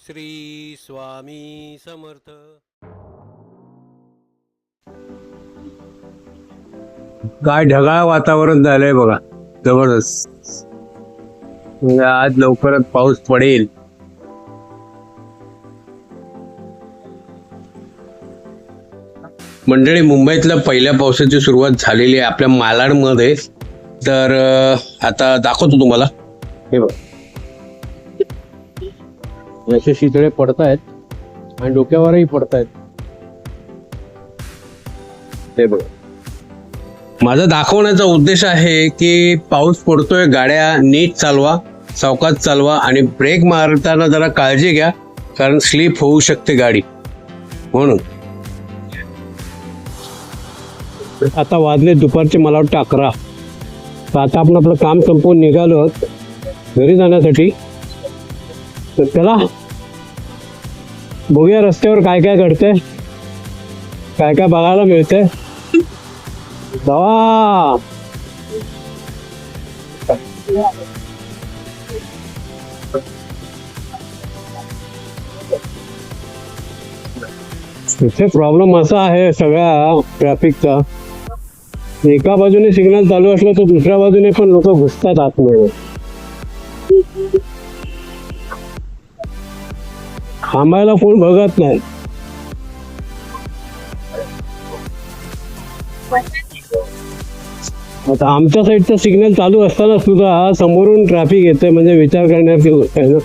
श्री स्वामी समर्थ. काय ढगाळ वातावरण झालंय बघा, जबरदस्त. म्हणजे आज लवकरच पाऊस पडेल. मंडळी, मुंबईतल्या पहिल्या पावसाची सुरुवात झालेली आहे आपल्या मालाडमध्ये. तर आता दाखवतो तुम्हाला. हे बघ, असे शितळे पडतायत आणि डोक्यावरही पडतायत. हे बघ, माझा दाखवण्याचा उद्देश आहे की पाऊस पडतोय, गाड्या नीट चालवा, सावकाश चालवा आणि ब्रेक मारताना जरा काळजी घ्या, कारण स्लिप होऊ शकते गाडी. म्हणून आता वाजले दुपारचे मला वाटतं 11. तर आता आपण आपलं काम संपवून निघालो घरी जाण्यासाठी. तर चला बघूया रस्त्यावर काय काय घडतंय, काय काय बघायला मिळतंय. दवा इथे प्रॉब्लेम असा आहे सगळ्या ट्रॅफिकचा. एका बाजूने सिग्नल चालू असलं तर दुसऱ्या बाजूने पण लोक घुसतात आतमध्ये. थांबायला कोण बघत नाही. आता आमच्या साईडचा सिग्नल चालू असताना सुद्धा समोरून ट्रॅफिक येते, म्हणजे विचार करण्याची गोष्ट आहे ना.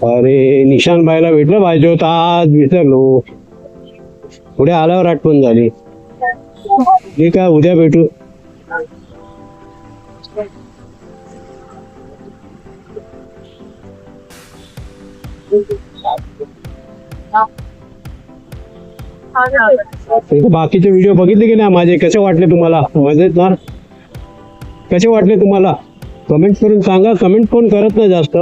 अरे, निशान बाईला भेटलं पाहिजे होतं, आज विसरलो. पुढे आल्यावर आठवण झाली. ठीक आहे, उद्या भेटू. बाकीचे व्हिडिओ बघितले की नाही माझे? कसे वाटले तुम्हाला? मजेदार कसे वाटले तुम्हाला? कमेंट करून सांगा. कमेंट कोण करत नाही जास्त.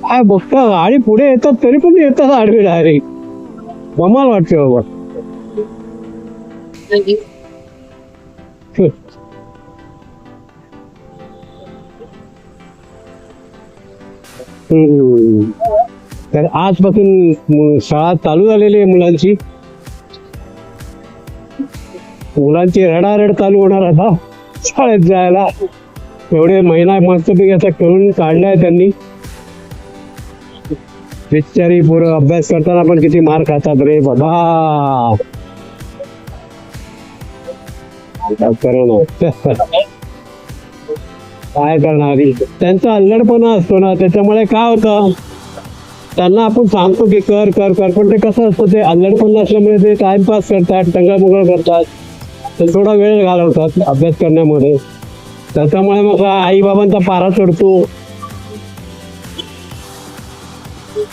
काय बघता, गाडी पुढे येतात तरी पण येतात आडवे डायरेक्ट. कमाल वाटते बाबा. तर आजपासून शाळा चालू झालेली आहे मुलांची. रडारड चालू होणार आता शाळेत जायला. एवढे महिना मस्तपैकी असा करून काढलाय त्यांनी. बिचारी पोरं अभ्यास करताना पण किती मार खातात रे बाबा. काय करणार, त्यांचा अल्लडपणा असतो ना, त्याच्यामुळे काय होतं, त्यांना आपण सांगतो की कर कर कर, पण ते कसं असतं, ते अल्लडपणा असल्यामुळे ते टाइमपास करतात, टंगळमुगळ करतात, ते थोडा वेळ घालवतात अभ्यास करण्यामध्ये. त्याच्यामुळे मग आई बाबांचा पारा चढतो.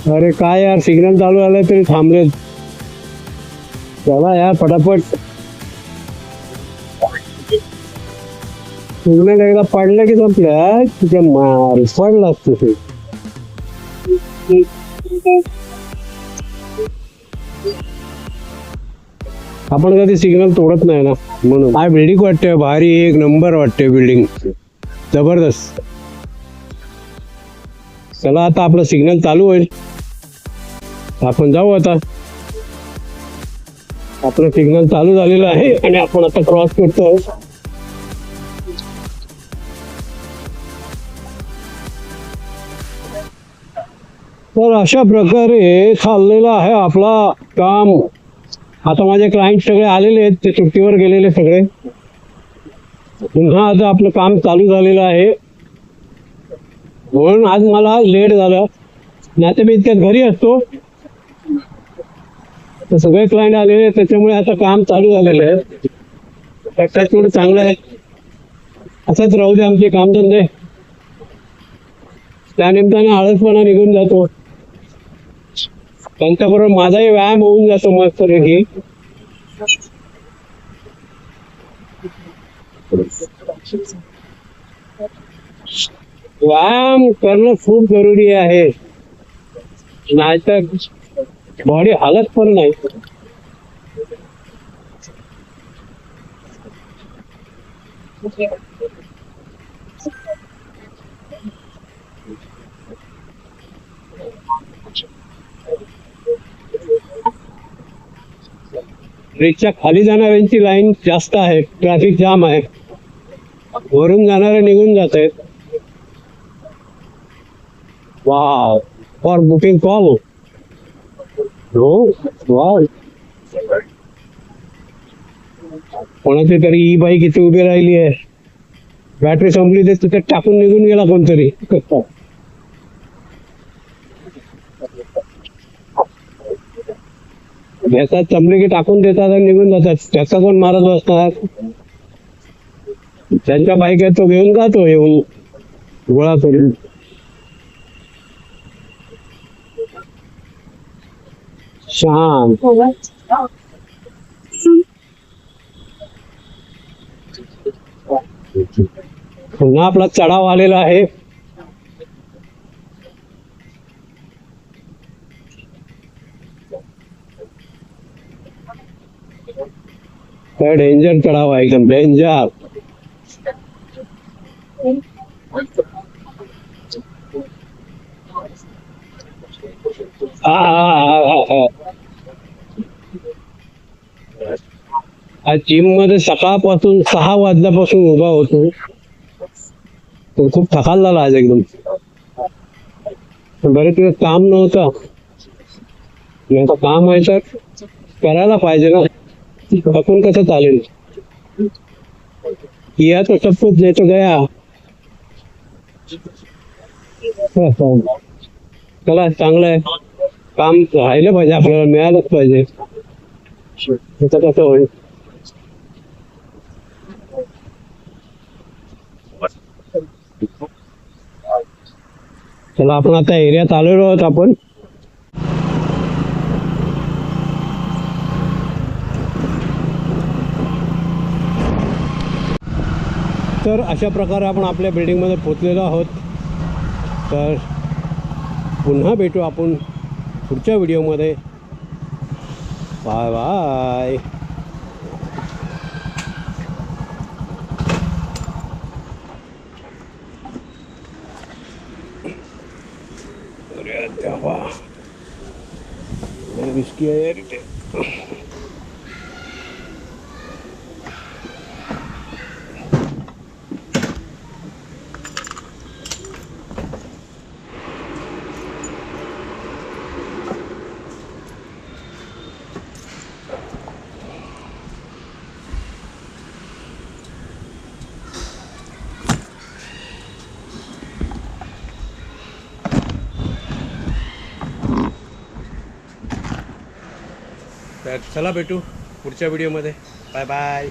अरे काय यार, सिग्नल चालू झालंय तरी थांबले. चला यार फटाफट. सिग्नल एकदा पडलं की संपल्या, तिथे मार पडला असतो ते. आपण कधी सिग्नल तोडत नाही ना, म्हणून. काय बिल्डिंग वाटते भारी, एक नंबर वाटते बिल्डिंग, जबरदस्त. चला आता आपलं सिग्नल चालू होईल, आपण जाऊ. आता आपलं सिग्नल चालू झालेलं आहे आणि आपण आता क्रॉस करतो. तर अशा प्रकारे चाललेलं आहे आपला काम. आता माझे क्लायंट सगळे आलेले आहेत, ते सुट्टीवर गेलेले सगळे. पुन्हा आता आपलं काम चालू झालेलं आहे, म्हणून आज मला लेट झालं. नाही तर मी इतक्यात घरी असतो. तर सगळे क्लायंट आलेले आहेत, त्याच्यामुळे आता काम चालू झालेलं आहे. त्याच्यात थोडं चांगलं आहे, असंच राहू दे आमचे कामधंदे. त्यानिमित्ताने आळसपणा निघून जातो, त्यांच्याबरोबर माझाही व्यायाम होऊन जातो मस्त पैकी. व्यायाम करणं खूप जरुरी आहे, नाहीतर बॉडी हालत पण नाही. ब्रिजच्या खाली जाणाऱ्यांची लाईन जास्त आहे, ट्रॅफिक जाम आहे. वरून जाणारे निघून जात आहेत. Wow, for booking call. हो, वाव. कोणाची तरी ई बाईक इथे उभी राहिली आहे. बॅटरी संपली तर तिथे टाकून निघून गेला कोणतरी. भेटात चमली की टाकून देतात आणि निघून जातात. त्याचा कोण मारत बसतात. त्यांच्या बाईक आहे तो घेऊन जातो येऊन गोळा करून. शांत. पुन्हा आपला चढाव आलेला आहे. डेंजर चढाव आहे, एकदम डेंजर. आज जिम मध्ये सकाळपासून 6 वाजल्यापासून उभा होतो. तो खूप थकाल झाला आज एकदम. बरेच दिवस काम नव्हतं. आता काम आहे तर करायला पाहिजे ना. थकून कसं चालेल. किया तो सब कुछ दे तो गया. चला, चांगलं आहे. काम राहिलं पाहिजे, आपल्याला मिळालंच पाहिजे. त्याचं कसं होईल. चला, आपण आता एरियात आलेलो आहोत आपण. तर अशा प्रकारे आपण आपल्या बिल्डिंगमध्ये पोचलेलो आहोत. तर पुन्हा भेटू आपण पुढच्या व्हिडिओमध्ये. Bye bye. अरे देवा, रिस्की आहे यार इथे. तर चला भेटू पुढच्या व्हिडिओमध्ये. Bye bye.